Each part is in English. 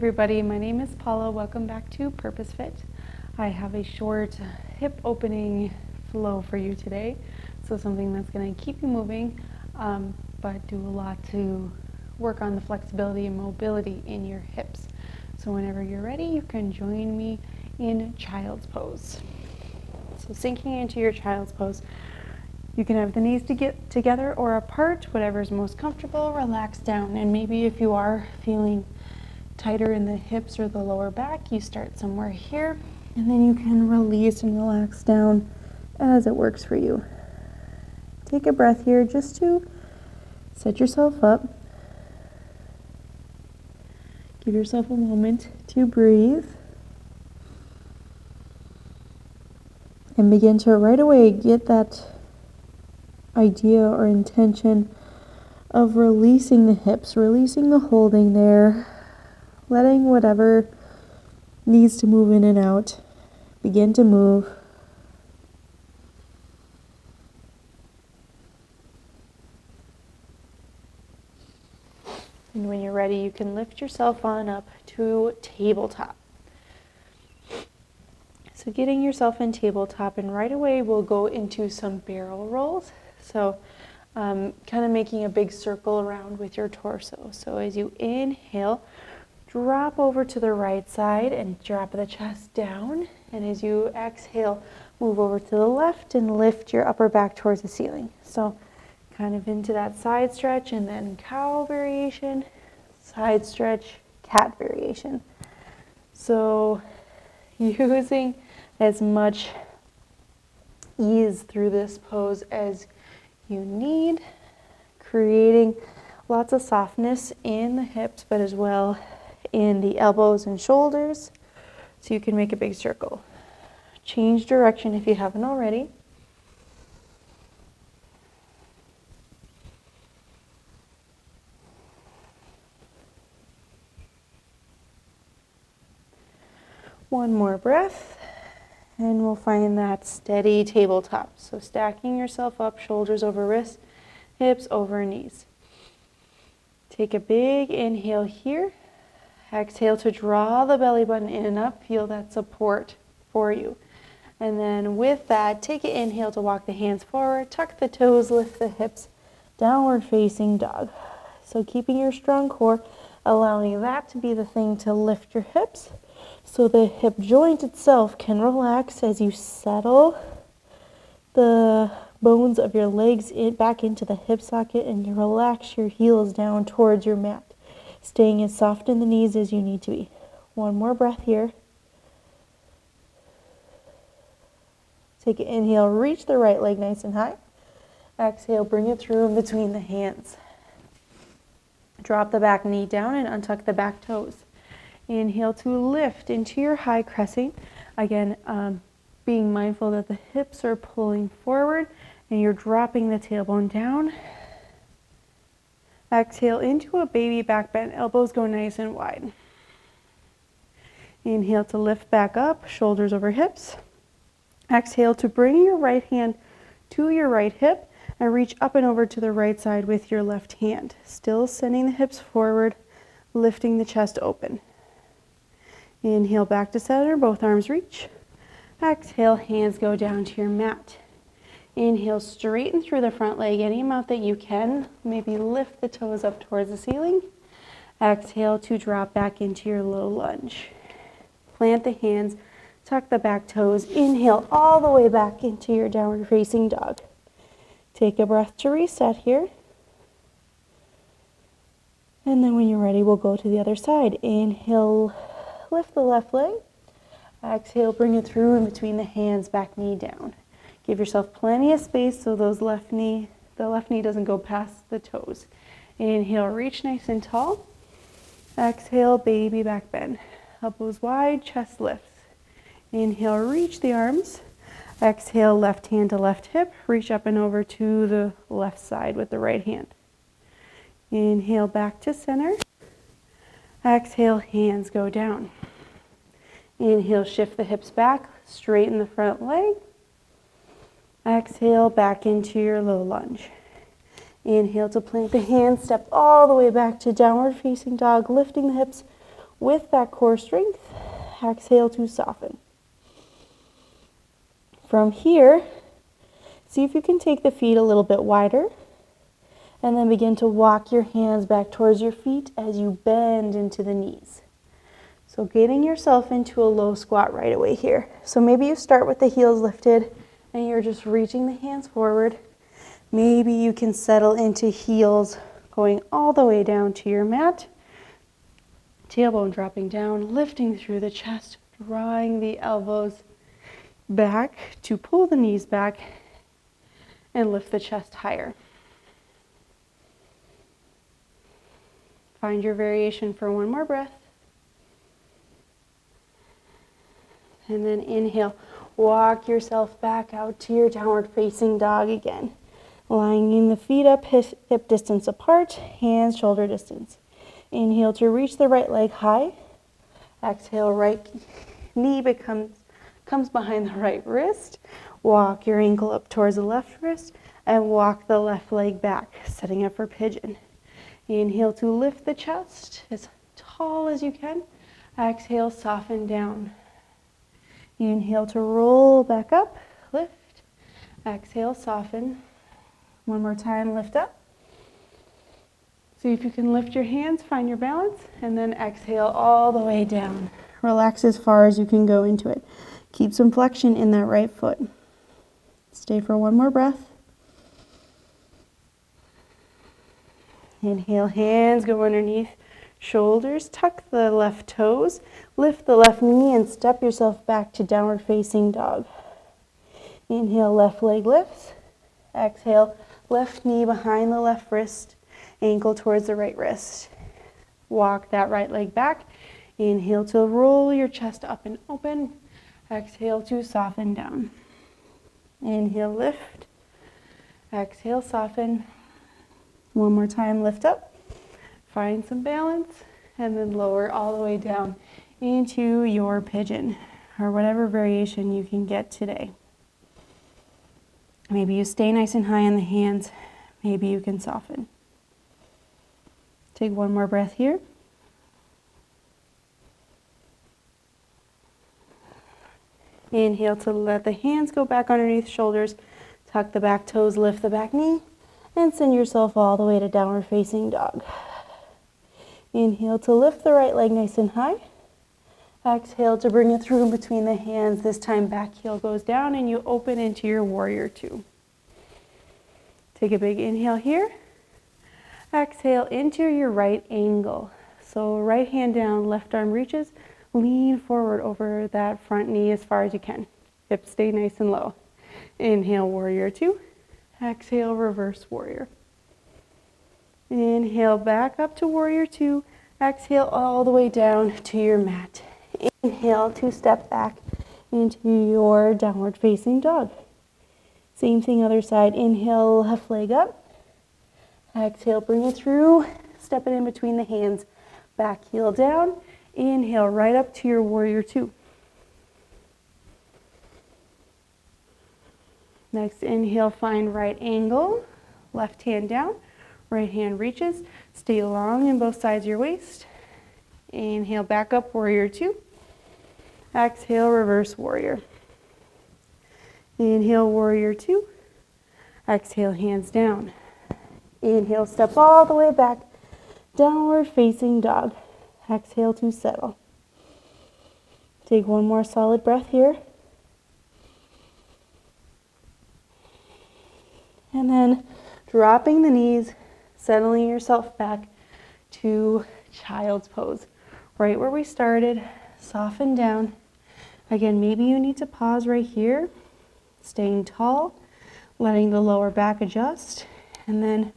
everybody, my name is Paula. Welcome back to Purpose Fit. I have a short hip opening flow for you today. So something that's going to keep you moving, but do a lot to work on the flexibility and mobility in your hips. So whenever you're ready, you can join me in child's pose. So sinking into your child's pose, you can have the knees to get together or apart, whatever is most comfortable. Relax down, and maybe if you are feeling tighter in the hips or the lower back, you start somewhere here, and then you can release and relax down as it works for you. Take a breath here just to set yourself up. Give yourself a moment to breathe. And begin to right away get that idea or intention of releasing the hips, releasing the holding there, letting whatever needs to move in and out begin to move. And when you're ready, you can lift yourself on up to tabletop. So getting yourself in tabletop, and right away we'll go into some barrel rolls. So kind of making a big circle around with your torso. So as you inhale, drop over to the right side and drop the chest down. And as you exhale, move over to the left and lift your upper back towards the ceiling. So kind of into that side stretch, and then cow variation, side stretch, cat variation. So using as much ease through this pose as you need, creating lots of softness in the hips, but as well in the elbows and shoulders, so you can make a big circle. Change direction if you haven't already. One more breath, and we'll find that steady tabletop. So stacking yourself up, shoulders over wrists, hips over knees. Take a big inhale here. Exhale to draw the belly button in and up. Feel that support for you. And then with that, take an inhale to walk the hands forward, tuck the toes, lift the hips, downward facing dog. So keeping your strong core, allowing that to be the thing to lift your hips, so the hip joint itself can relax as you settle the bones of your legs back into the hip socket, and you relax your heels down towards your mat, staying as soft in the knees as you need to be. One more breath here. Take an inhale, reach the right leg nice and high. Exhale, bring it through in between the hands. Drop the back knee down and untuck the back toes. Inhale to lift into your high crescent. Again, being mindful that the hips are pulling forward and you're dropping the tailbone down. Exhale into a baby back bend. Elbows go nice and wide. Inhale to lift back up, shoulders over hips. Exhale to bring your right hand to your right hip and reach up and over to the right side with your left hand. Still sending the hips forward, lifting the chest open. Inhale back to center, both arms reach. Exhale, hands go down to your mat. Inhale, straighten through the front leg any amount that you can. Maybe lift the toes up towards the ceiling. Exhale to drop back into your low lunge. Plant the hands, tuck the back toes. Inhale all the way back into your downward facing dog. Take a breath to reset here. And then when you're ready, we'll go to the other side. Inhale, lift the left leg. Exhale, bring it through in between the hands, back knee down. Give yourself plenty of space so the left knee doesn't go past the toes. Inhale, reach nice and tall. Exhale, baby back bend. Elbows wide, chest lifts. Inhale, reach the arms. Exhale, left hand to left hip. Reach up and over to the left side with the right hand. Inhale, back to center. Exhale, hands go down. Inhale, shift the hips back, straighten the front leg. Exhale, back into your low lunge. Inhale to plant the hands, step all the way back to downward facing dog, lifting the hips with that core strength. Exhale to soften. From here, see if you can take the feet a little bit wider, and then begin to walk your hands back towards your feet as you bend into the knees. So getting yourself into a low squat right away here. So maybe you start with the heels lifted and you're just reaching the hands forward. Maybe you can settle into heels going all the way down to your mat. Tailbone dropping down, lifting through the chest, drawing the elbows back to pull the knees back and lift the chest higher. Find your variation for one more breath. And then inhale, walk yourself back out to your downward facing dog again. Lining the feet up, hip distance apart, hands shoulder distance. Inhale to reach the right leg high. Exhale, right knee comes behind the right wrist. Walk your ankle up towards the left wrist and walk the left leg back, setting up for pigeon. Inhale to lift the chest as tall as you can. Exhale, soften down. Inhale to roll back up, lift. Exhale, soften. One more time, lift up. See if you can lift your hands, find your balance, and then exhale all the way down. Relax as far as you can go into it. Keep some flexion in that right foot. Stay for one more breath. Inhale, hands go underneath shoulders, tuck the left toes, lift the left knee and step yourself back to downward facing dog. Inhale, left leg lifts. Exhale, left knee behind the left wrist, ankle towards the right wrist. Walk that right leg back. Inhale to roll your chest up and open. Exhale to soften down. Inhale, lift. Exhale, soften. One more time, lift up. Find some balance, and then lower all the way down into your pigeon, or whatever variation you can get today. Maybe you stay nice and high in the hands. Maybe you can soften. Take one more breath here. Inhale to let the hands go back underneath shoulders. Tuck the back toes, lift the back knee, and send yourself all the way to downward facing dog. Inhale to lift the right leg nice and high. Exhale to bring it through in between the hands. This time back heel goes down and you open into your warrior two. Take a big inhale here. Exhale into your right angle. So right hand down, left arm reaches. Lean forward over that front knee as far as you can. Hips stay nice and low. Inhale, warrior two. Exhale, reverse warrior. Inhale, back up to warrior two. Exhale all the way down to your mat. Inhale to step back into your downward facing dog. Same thing other side. Inhale, left leg up. Exhale, bring it through. Step it in between the hands. Back heel down. Inhale, right up to your warrior two. Next inhale, find right angle. Left hand down. Right hand reaches. Stay long in both sides of your waist. Inhale, back up, warrior two. Exhale, reverse warrior. Inhale, warrior two. Exhale, hands down. Inhale, step all the way back. Downward facing dog. Exhale to settle. Take one more solid breath here. And then dropping the knees, settling yourself back to child's pose. Right where we started, soften down. Again, maybe you need to pause right here, staying tall, letting the lower back adjust, and then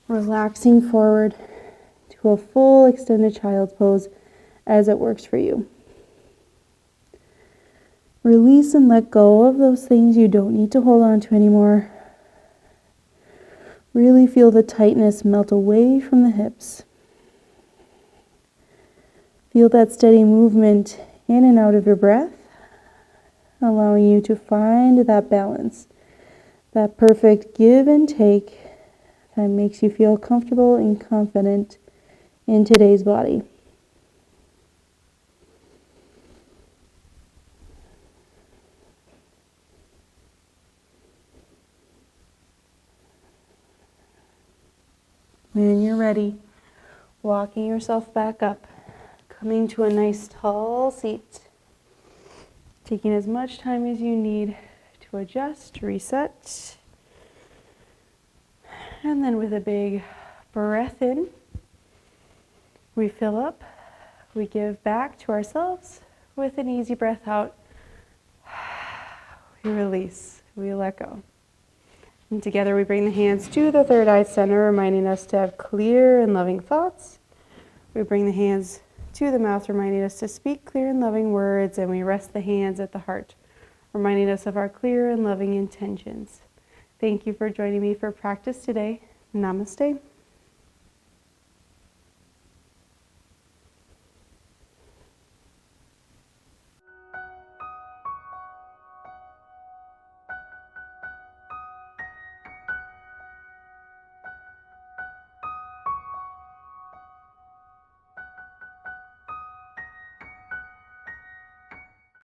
relaxing forward to a full extended child's pose as it works for you. Release and let go of those things you don't need to hold on to anymore. Really feel the tightness melt away from the hips. Feel that steady movement in and out of your breath, allowing you to find that balance, that perfect give and take that makes you feel comfortable and confident in today's body. When you're ready, walking yourself back up, coming to a nice tall seat, taking as much time as you need to adjust, reset, and then with a big breath in, we fill up, we give back to ourselves. With an easy breath out, we release, we let go. And together we bring the hands to the third eye center, reminding us to have clear and loving thoughts. We bring the hands to the mouth, reminding us to speak clear and loving words, and we rest the hands at the heart, reminding us of our clear and loving intentions. Thank you for joining me for practice today. Namaste.